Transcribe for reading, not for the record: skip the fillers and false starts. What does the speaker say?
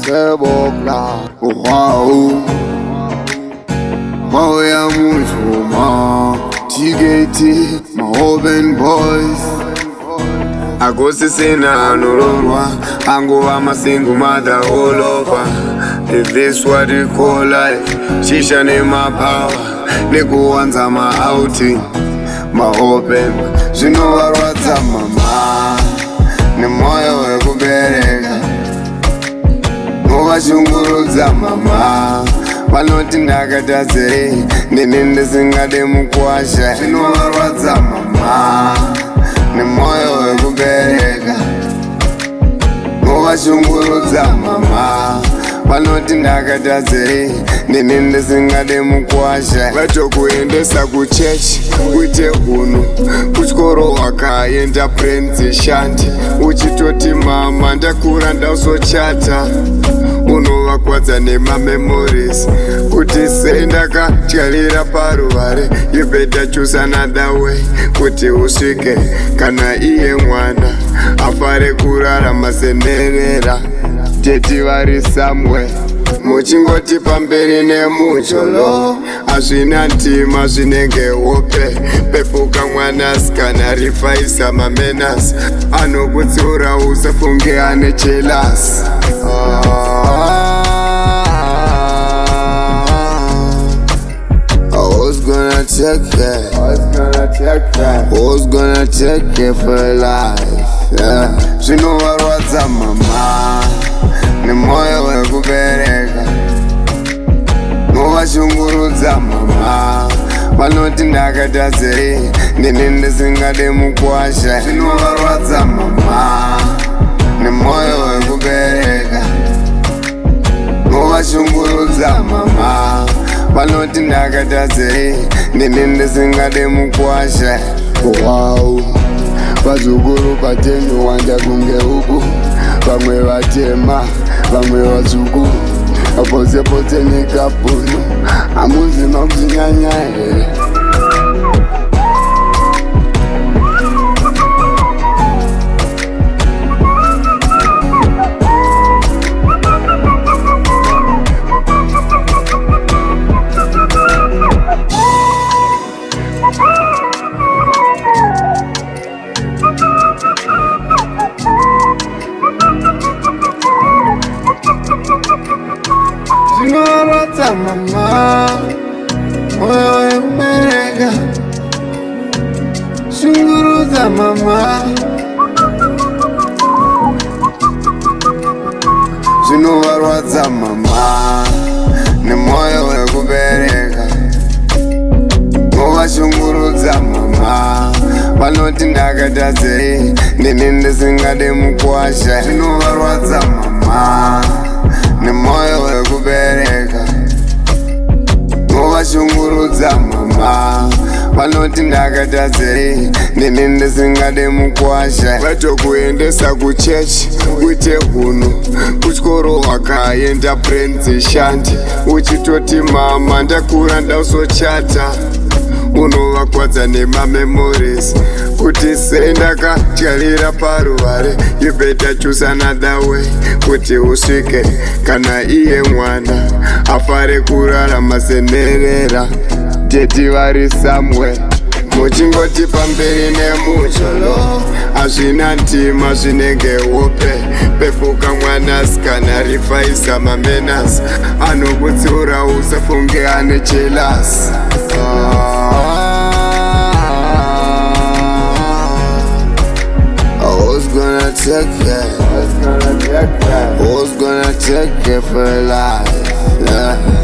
sebokla wow Moya Mujuma Tigeti Mahoben Boys Agosi sina nururwa Anguwa masingu mother all over. Is this what you call life? Shisha ni my power Nikuanza ma outing Ma open Zinowarwaza mama Ni moyo wekubereka Muvashunguruza mama Vanoti ndakataze Nini ndisingade mukwasha Zinowarwadza mama Ni moyo wekubereka Muvashungurudza mama Vanoti ndakataze Nini ndisingade mukwasha Vatokuendesa kuchechi Kuite hunu Kuchikoro wakaenda prenzi shanti Uchitoti mama ndakura ndausochata Unovakwadza nema memories Kuti sei ndakatyarira paruware You better choose another way Kuti usvike kana iye mwana Afare kurarama senerera Teti vari somewhere Muchingoti pamberi nemucholo Azvina ntima zvinenge hope Pepuka mwanasikana rifaisa mamenas Anokutsiura usafunge ane jealous Who's gonna take it for life? Zvinovarwadza mama Ni moyo wekubereka Muvashungurudza mama Vanoti ndakataze Nini ndisingade mukwasha Zvinovarwadza mama Ni moyo wekubereka Muvashungurudza mama Vanoti ndakataze Nini ndisingade mukwasha wow Vazukuru patenu wanda kunge uku Vamwe vatema, vamwe vatsvuku Pose pose nekapunu Hamuzi makuzinyanya here Zvinovarwadza mama Moyo wekubereka Shungurudza mama Zvinovarwadza mama Ni moyo wekubereka Muvashungurudza mama Vanoti ndakataze Nini ndisingade mukwasha Zvinovarwadza mama Ni moyo wekubereka Muvashungurudza mama Vanoti ndakataze Nini ndisingade mukwasha Vatokuendesa kuchechi Kuite hunu Kuchikoro wakaenda prenzi shanti Uchitoti mama ndakura ndausochata Unovakwadza nema memories Kuti sei ndakatyarira paruware You better choose another way Kuti usvike kana iye mwana Afare kurarama senerera Teti vari somewhere Muchingoti pamberi nemucholo Azvina ntima zvinenge hope Pepuka mwanasikana rifaisa mamenas Anokutsiura usafunge ane jealous Who's gonna take it? Who's gonna take it for life?